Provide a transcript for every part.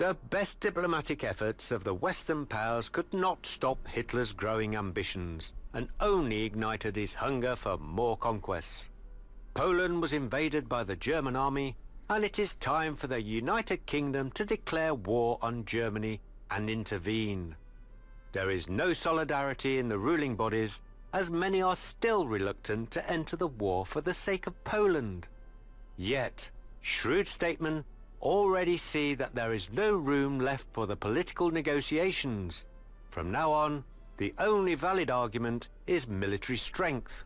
The best diplomatic efforts of the Western powers could not stop Hitler's growing ambitions, and only ignited his hunger for more conquests. Poland was invaded by the German army, and it is time for the United Kingdom to declare war on Germany and intervene. There is no solidarity in the ruling bodies, as many are still reluctant to enter the war for the sake of Poland. Yet, shrewd statesmen already see that there is no room left for the political negotiations. From now on, the only valid argument is military strength.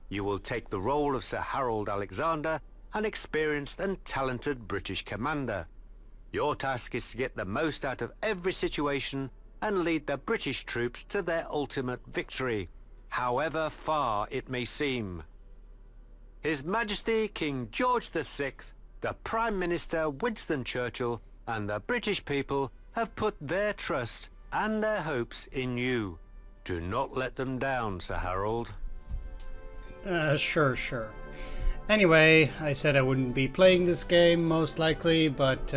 You will take the role of Sir Harold Alexander, an experienced and talented British commander. Your task is to get the most out of every situation and lead the British troops to their ultimate victory, however far it may seem. His Majesty King George VI, the Prime Minister Winston Churchill, and the British people have put their trust and their hopes in you. Do not let them down, Sir Harold. Sure. Anyway, I said I wouldn't be playing this game, most likely, but,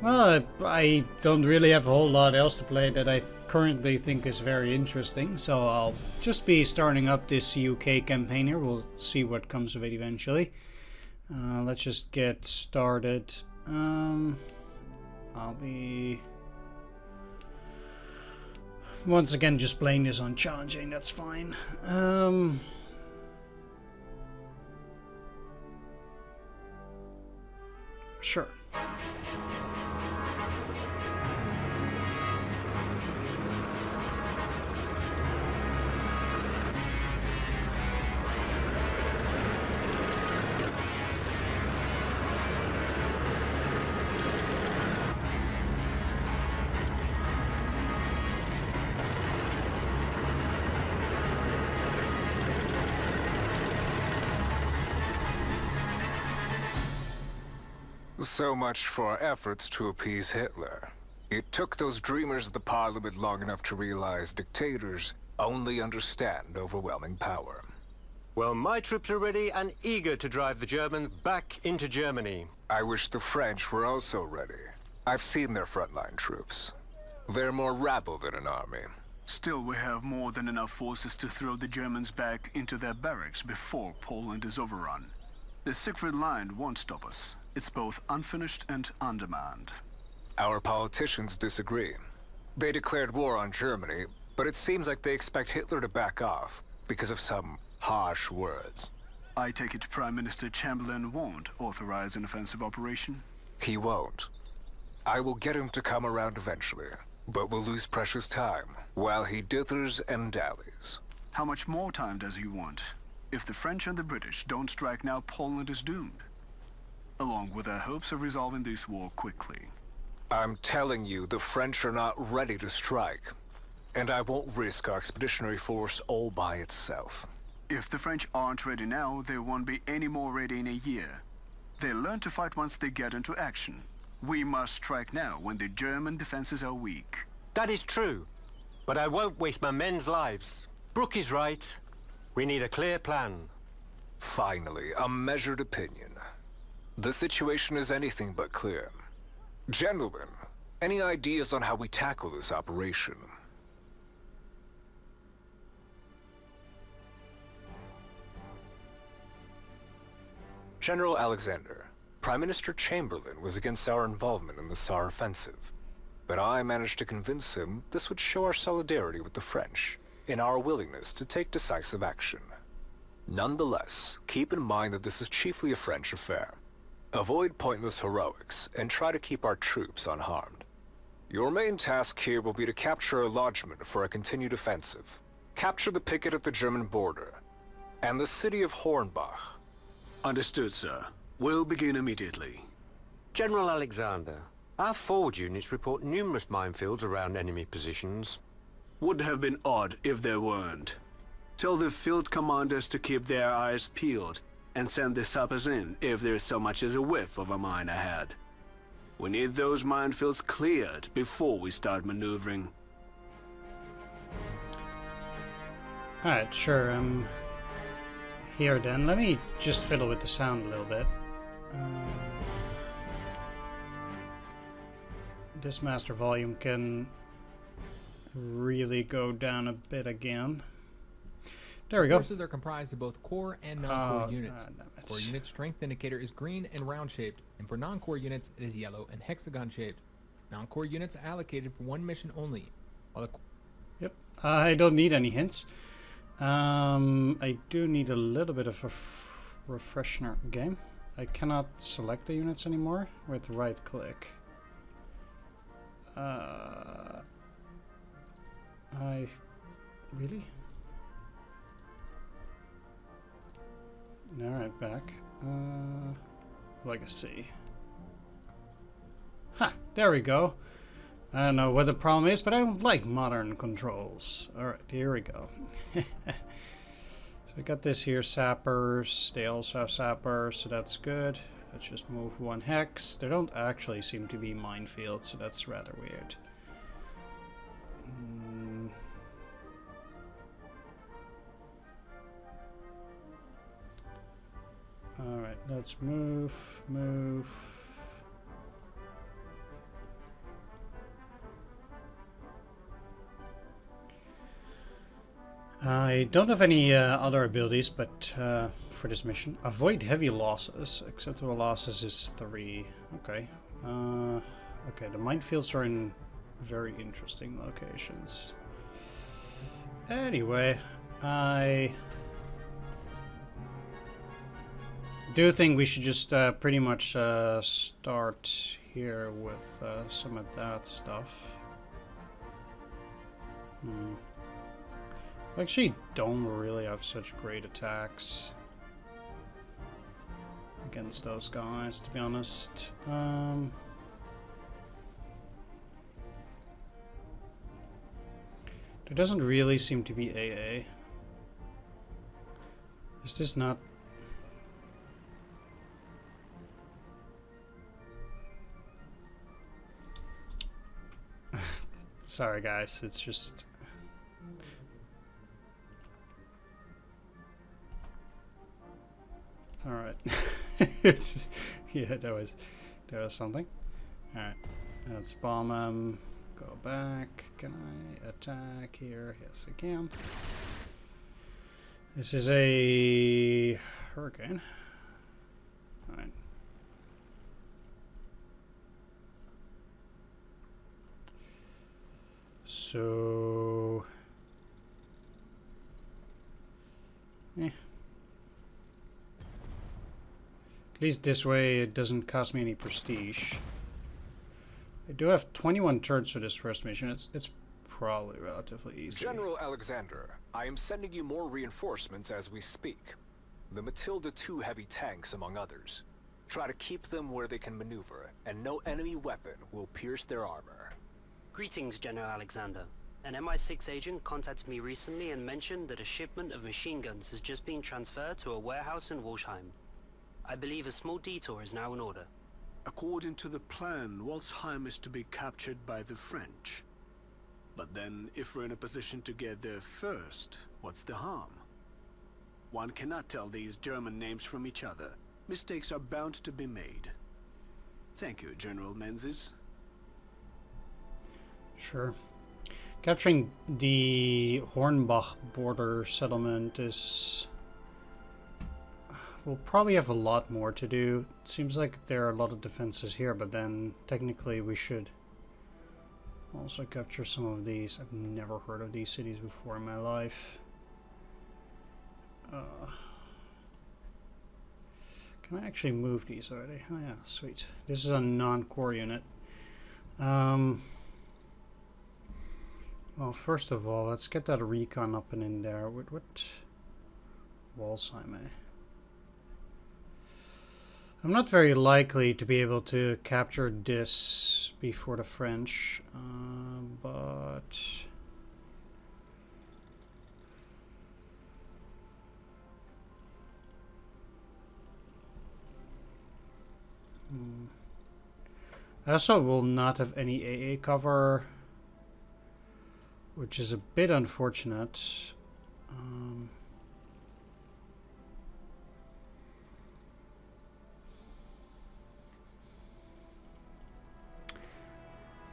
well, I don't really have a whole lot else to play that I currently think is very interesting, so I'll just be starting up this UK campaign here. We'll see what comes of it eventually. Let's just get started. I'll be once again just playing this on challenging, that's fine. Sure. So much for efforts to appease Hitler. It took those dreamers of the Parliament long enough to realize dictators only understand overwhelming power. Well, my troops are ready and eager to drive the Germans back into Germany. I wish the French were also ready. I've seen their frontline troops. They're more rabble than an army. Still, we have more than enough forces to throw the Germans back into their barracks before Poland is overrun. The Siegfried Line won't stop us. It's both unfinished and undermanned. Our politicians disagree. They declared war on Germany, but it seems like they expect Hitler to back off because of some harsh words. I take it Prime Minister Chamberlain won't authorize an offensive operation? He won't. I will get him to come around eventually, but we'll lose precious time while he dithers and dallies. How much more time does he want? If the French and the British don't strike now, Poland is doomed. Along with their hopes of resolving this war quickly. I'm telling you, the French are not ready to strike. And I won't risk our expeditionary force all by itself. If the French aren't ready now, they won't be any more ready in a year. They'll learn to fight once they get into action. We must strike now, when the German defenses are weak. That is true, but I won't waste my men's lives. Brooke is right. We need a clear plan. Finally, a measured opinion. The situation is anything but clear. Gentlemen, any ideas on how we tackle this operation? General Alexander, Prime Minister Chamberlain was against our involvement in the Saar offensive. But I managed to convince him this would show our solidarity with the French in our willingness to take decisive action. Nonetheless, keep in mind that this is chiefly a French affair. Avoid pointless heroics, and try to keep our troops unharmed. Your main task here will be to capture a lodgment for a continued offensive. Capture the picket at the German border, and the city of Hornbach. Understood, sir. We'll begin immediately. General Alexander, our forward units report numerous minefields around enemy positions. Would have been odd if there weren't. Tell the field commanders to keep their eyes peeled and send the sappers in if there's so much as a whiff of a mine ahead. We need those minefields cleared before we start maneuvering. Alright, sure, here then. Let me just fiddle with the sound a little bit. this master volume can really go down a bit again. There we go. Forces are comprised of both core and non-core units. Core unit strength indicator is green and round-shaped, and for non-core units, it is yellow and hexagon-shaped. Non-core units are allocated for one mission only. While the Yep, I don't need any hints. I do need a little bit of a refresher game. I cannot select the units anymore with right click. Really? Alright, back. Legacy. Ha! There we go. I don't know what the problem is, but I don't like modern controls. Alright, here we go. So we got this here, sappers. They also have sappers, so that's good. Let's just move one hex. There don't actually seem to be minefields, so that's rather weird. Alright, let's move. I don't have any other abilities, but for this mission, avoid heavy losses. Acceptable losses is 3. Okay. Okay, the minefields are in very interesting locations. Anyway, I do think we should just pretty much start here with some of that stuff. I actually don't really have such great attacks against those guys, to be honest. There doesn't really seem to be AA. Is this not... Sorry guys, it's just... Alright. It's just, yeah, there was something. Alright. Let's bomb him. Go back. Can I attack here? Yes, I can. This is a hurricane. Alright. So... At least this way it doesn't cost me any prestige. I do have 21 turns for this first mission. It's probably relatively easy. General Alexander, I am sending you more reinforcements as we speak. The Matilda II heavy tanks, among others. Try to keep them where they can maneuver, and no enemy weapon will pierce their armor. Greetings, General Alexander. An MI6 agent contacted me recently and mentioned that a shipment of machine guns has just been transferred to a warehouse in Walsheim. I believe a small detour is now in order. According to the plan, Walsheim is to be captured by the French. But then, if we're in a position to get there first, what's the harm? One cannot tell these German names from each other. Mistakes are bound to be made. Thank you, General Menzies. Sure. Capturing the Hornbach border settlement is... We'll probably have a lot more to do. It seems like there are a lot of defenses here, but then technically we should also capture some of these. I've never heard of these cities before in my life. Can I actually move these already? Oh yeah, sweet. This is a non-core unit. Well, first of all, let's get that recon up and in there. What Walsheim, eh? I'm not very likely to be able to capture this before the French, but... I also will not have any AA cover, which is a bit unfortunate.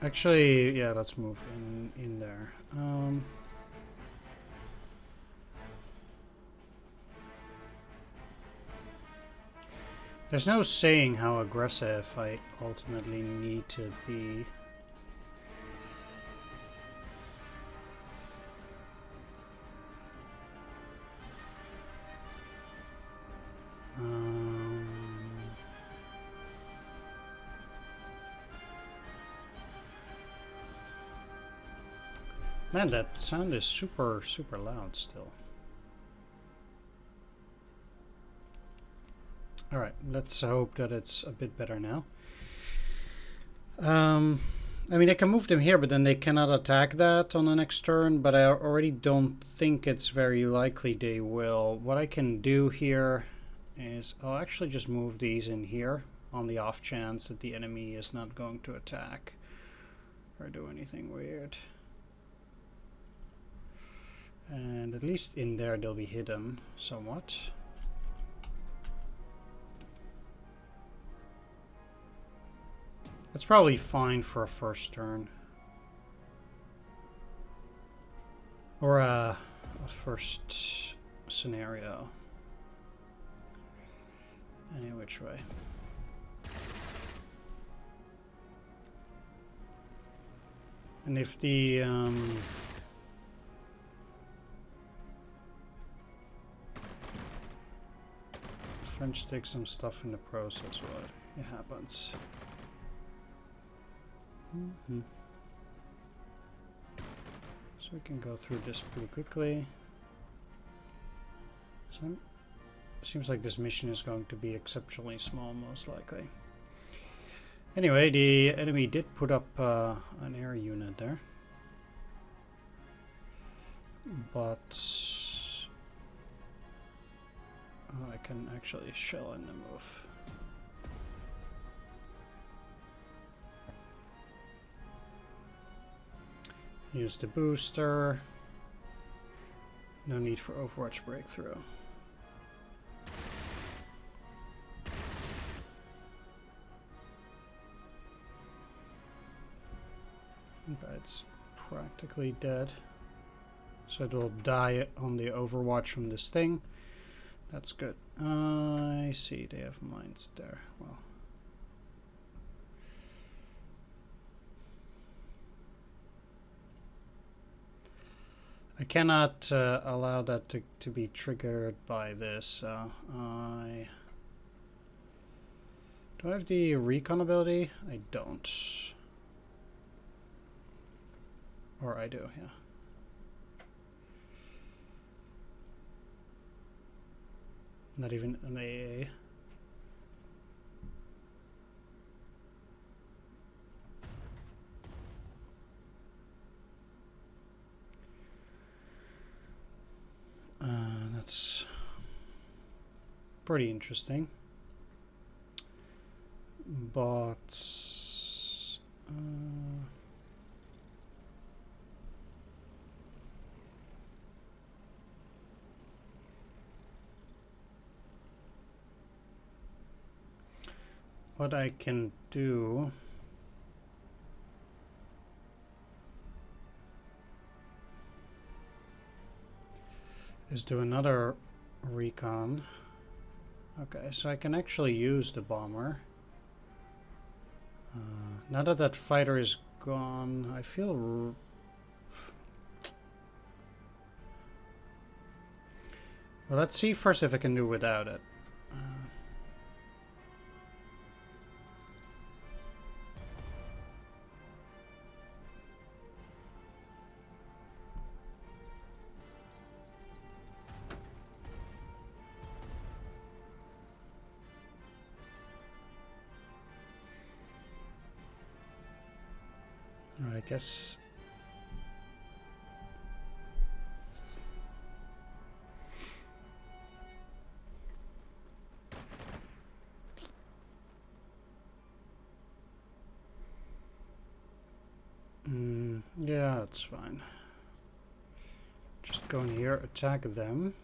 Actually, yeah, let's move in there. There's no saying how aggressive I ultimately need to be. Man, that sound is super, super loud still. Alright, let's hope that it's a bit better now. I mean, I can move them here, but then they cannot attack that on the next turn, but I already don't think it's very likely they will. What I can do here is I'll actually just move these in here on the off chance that the enemy is not going to attack or do anything weird. And at least in there they'll be hidden somewhat. That's probably fine for a first turn. Or a first scenario. Any which way. And if the French take some stuff in the process, well, it happens. So we can go through this pretty quickly. So seems like this mission is going to be exceptionally small, most likely. Anyway, the enemy did put up an air unit there, but I can actually shell in the move. Use the booster. No need for Overwatch breakthrough. But it's practically dead. So it will die on the Overwatch from this thing. That's good. I see they have mines there. Well. I cannot allow that to be triggered by this. Do I have the recon ability? I don't. Or I do, yeah. Not even an AA. That's pretty interesting. But what I can do is do another recon. Okay, so I can actually use the bomber. Now that that fighter is gone, I feel... Well, let's see first if I can do without it. I guess yeah, that's fine. Just go in here, attack them,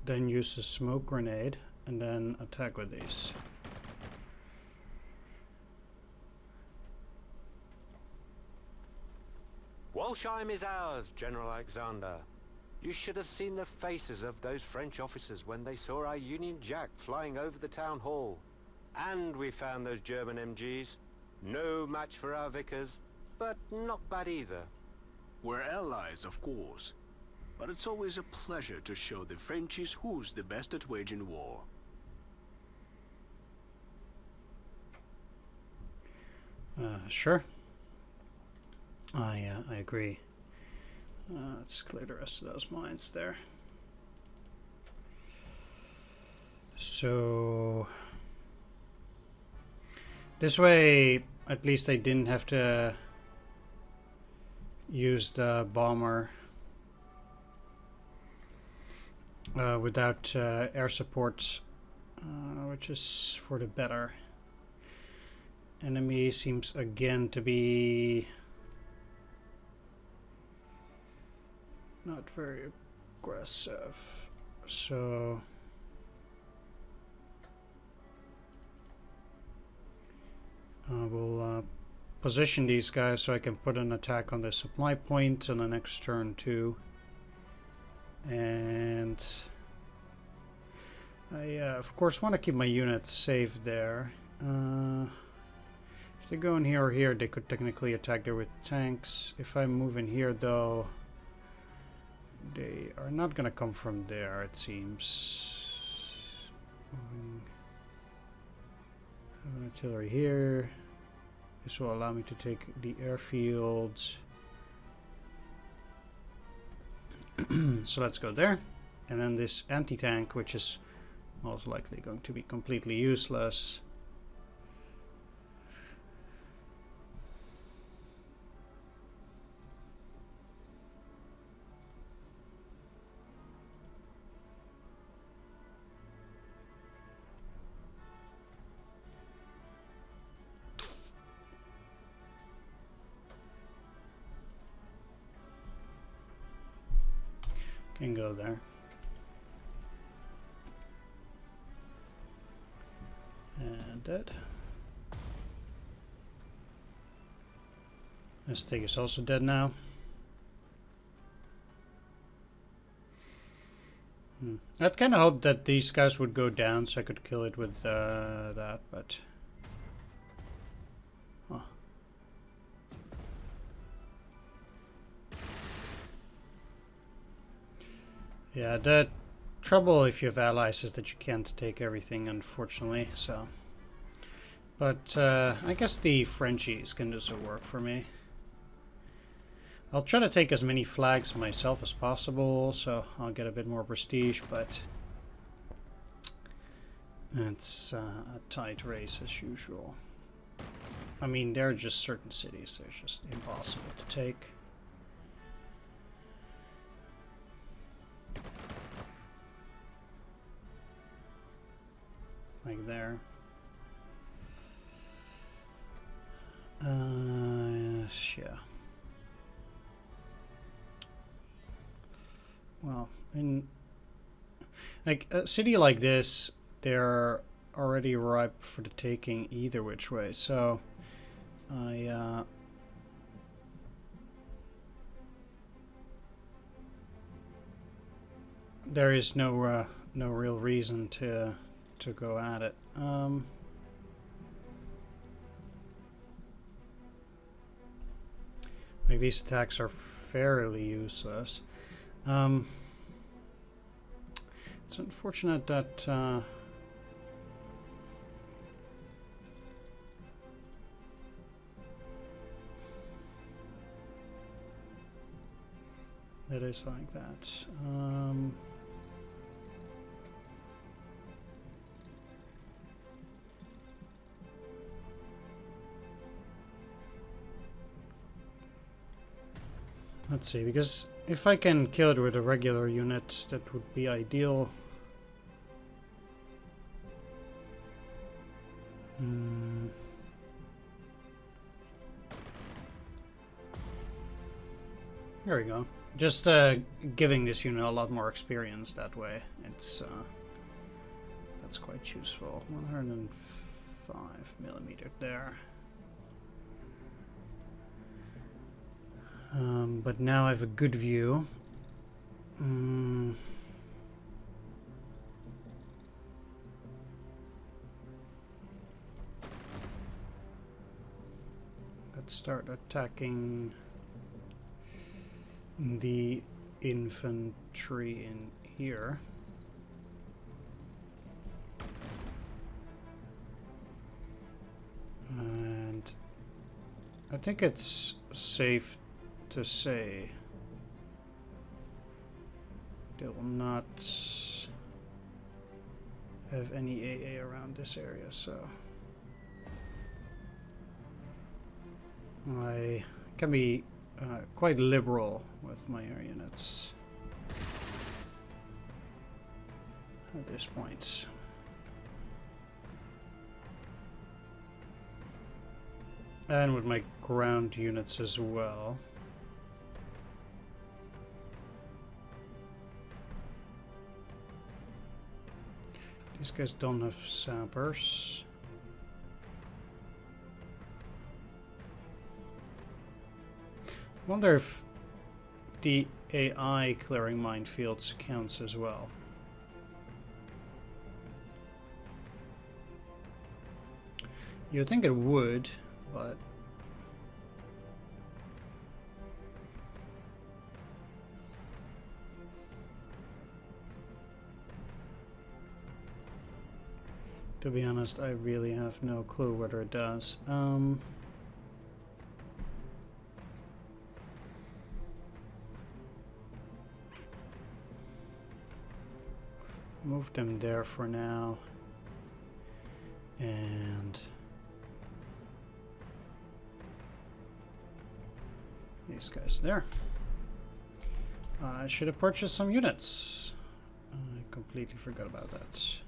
then use the smoke grenade, and then attack with these. Walsheim is ours, General Alexander. You should have seen the faces of those French officers when they saw our Union Jack flying over the town hall. And we found those German MGs. No match for our Vickers, but not bad either. We're allies, of course. But it's always a pleasure to show the Frenchies who's the best at waging war. Sure. I agree. Let's clear the rest of those mines there. So this way, at least I didn't have to use the bomber without air support, which is for the better. Enemy seems again to be not very aggressive, so we'll position these guys so I can put an attack on the supply point on the next turn too. And I of course want to keep my units safe there. If they go in here or here, they could technically attack there with tanks. If I move in here though, they are not gonna come from there, it seems. Have an artillery here. This will allow me to take the airfields. So let's go there. And then this anti-tank, which is most likely going to be completely useless. Can go there. And dead. This thing is also dead now. I'd kind of hoped that these guys would go down so I could kill it with that, but... Huh. Yeah, the trouble if you have allies is that you can't take everything, unfortunately, so... But I guess the Frenchies can do some work for me. I'll try to take as many flags myself as possible, so I'll get a bit more prestige, but... It's a tight race as usual. I mean, there are just certain cities that are just impossible to take. Like there. Yeah. Well, in like a city like this, they're already ripe for the taking either which way. So I there is no real reason to go at it. Like these attacks are fairly useless. It's unfortunate that that is like that. Let's see, because if I can kill it with a regular unit, that would be ideal. There we go. Just giving this unit a lot more experience that way. It's that's quite useful. 105mm there. But now I have a good view. Let's start attacking the infantry in here. And I think it's safe to say they will not have any AA around this area, so I can be quite liberal with my air units at this point. And with my ground units as well. These guys don't have sappers. I wonder if the AI clearing minefields counts as well. You'd think it would, but to be honest, I really have no clue whether it does. Move them there for now, and these guys there. I should have purchased some units. I completely forgot about that.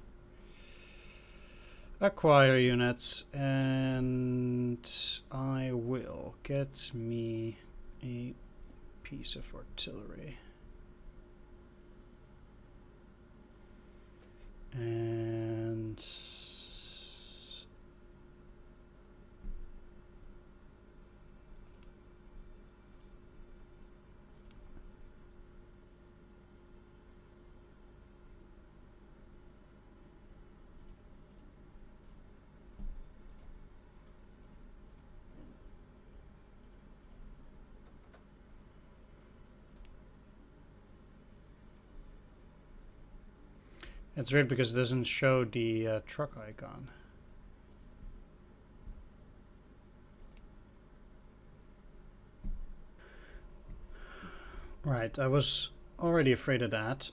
Acquire units, and I will get me a piece of artillery. And it's weird because it doesn't show the truck icon. Right, I was already afraid of that.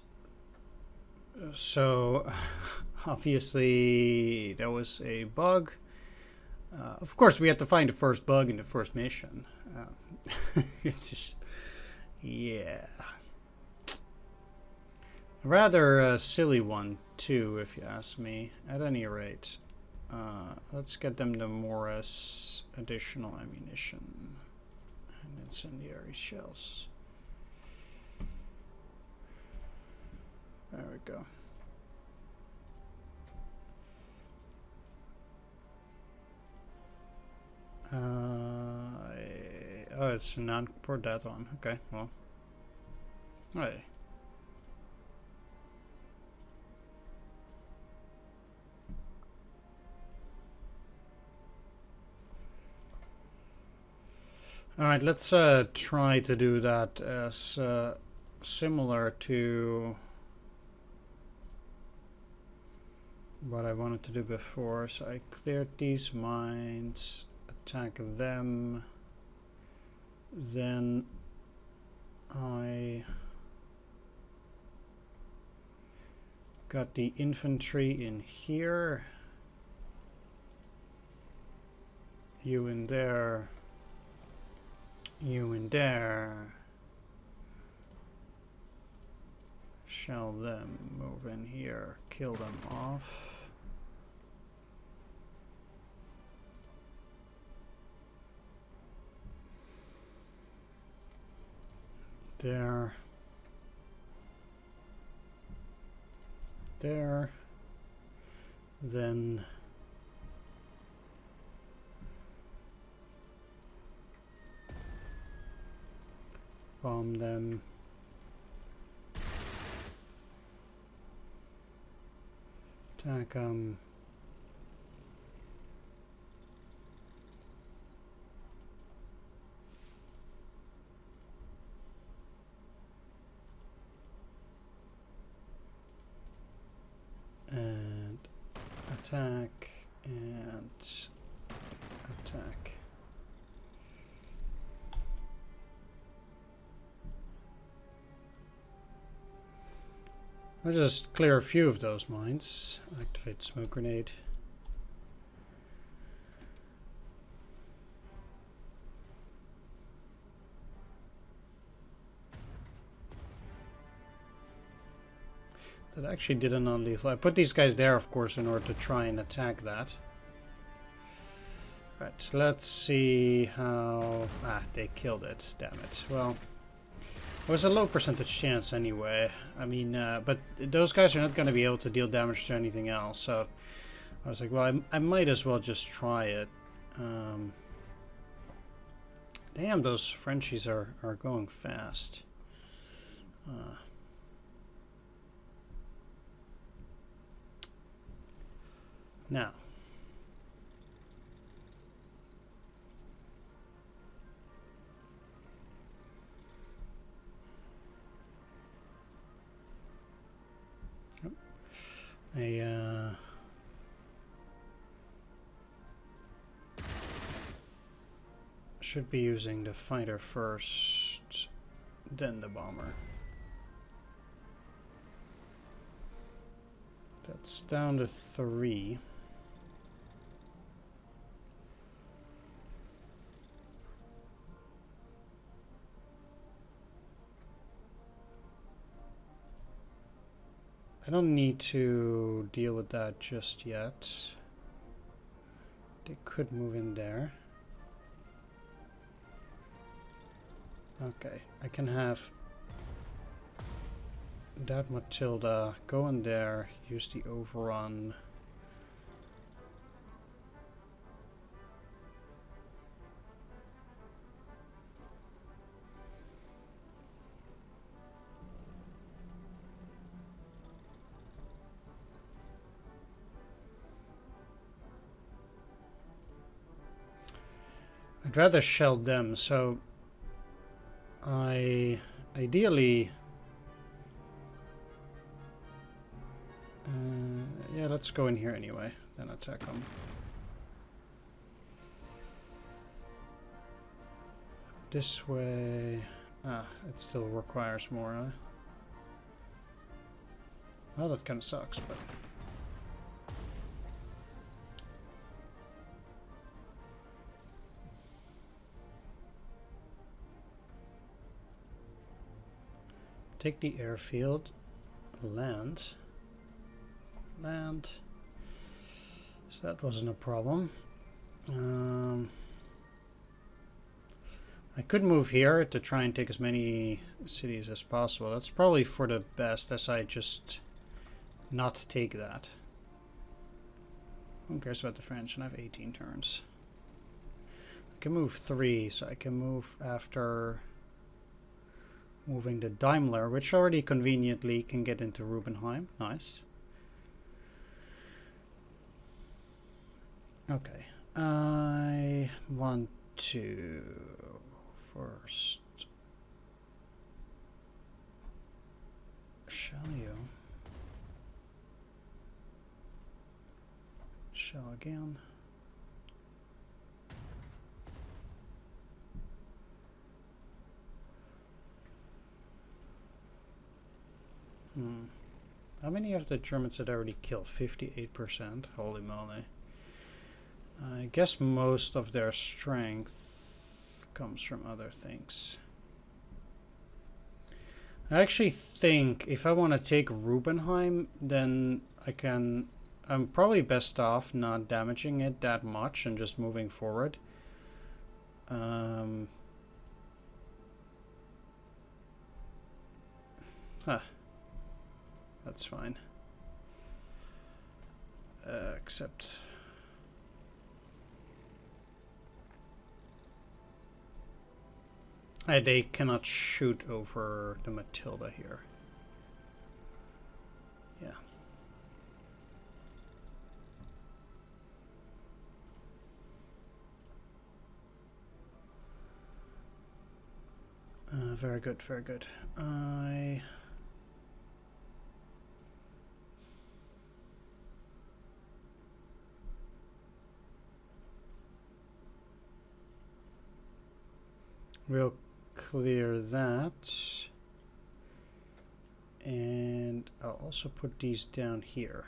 So, obviously, there was a bug. Of course, we had to find the first bug in the first mission. It's just, yeah. A rather silly one, too, if you ask me. At any rate, let's get them the Morris additional ammunition and incendiary shells. There we go. Oh, it's not for that one. Okay, well. Hey. Alright, let's try to do that as similar to what I wanted to do before. So I cleared these mines, attack them, then I got the infantry in here, you in there, you in there, shell them, move in here, kill them off. There. There. Then Bomb them. Attack them. And attack and attack. I'll just clear a few of those mines. Activate smoke grenade. That actually did a non-lethal. I put these guys there, of course, in order to try and attack that. Right, so let's see how... Ah, they killed it. Damn it. Well, it was a low percentage chance anyway. I mean, but those guys are not going to be able to deal damage to anything else. So I was like, well, I might as well just try it. Damn, those Frenchies are going fast. Now. I should be using the fighter first, then the bomber. That's down to 3. I don't need to deal with that just yet. They could move in there. Okay, I can have that Matilda go in there, use the overrun. I'd rather shell them, so I ideally yeah, let's go in here anyway, then attack them. This way. It still requires more, huh? Well, that kind of sucks, but take the airfield, land, so that wasn't a problem. I could move here to try and take as many cities as possible. That's probably for the best, as I just not take that. Who cares about the French? And I have 18 turns. I can move 3, so I can move after moving the Daimler, which already conveniently can get into Rubenheim. Nice. Okay. I want to first... Shall you? Shell again. How many of the Germans had already killed? 58%. Holy moly. I guess most of their strength comes from other things. I actually think if I want to take Rubenheim, then I'm probably best off not damaging it that much and just moving forward. That's fine. Except... They cannot shoot over the Matilda here. Yeah. Very good, very good. I... We'll clear that. And I'll also put these down here.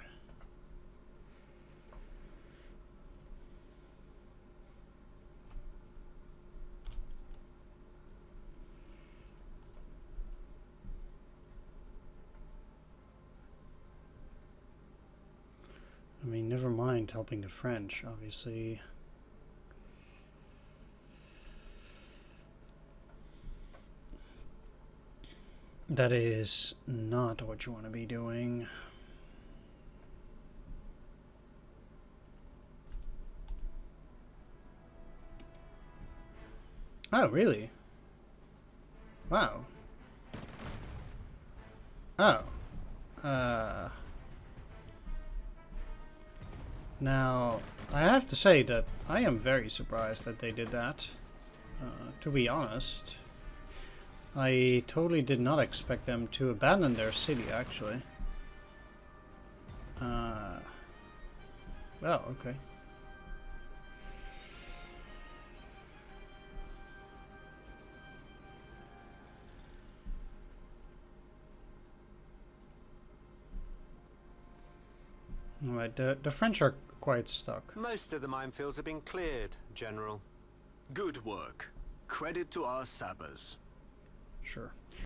I mean, never mind helping the French, obviously. That is not what you want to be doing. Oh, really? Wow. Oh. Now, I have to say that I am very surprised that they did that. To be honest. I totally did not expect them to abandon their city, actually. Well, okay. Alright, the French are quite stuck. Most of the minefields have been cleared, General. Good work. Credit to our sappers. Sure.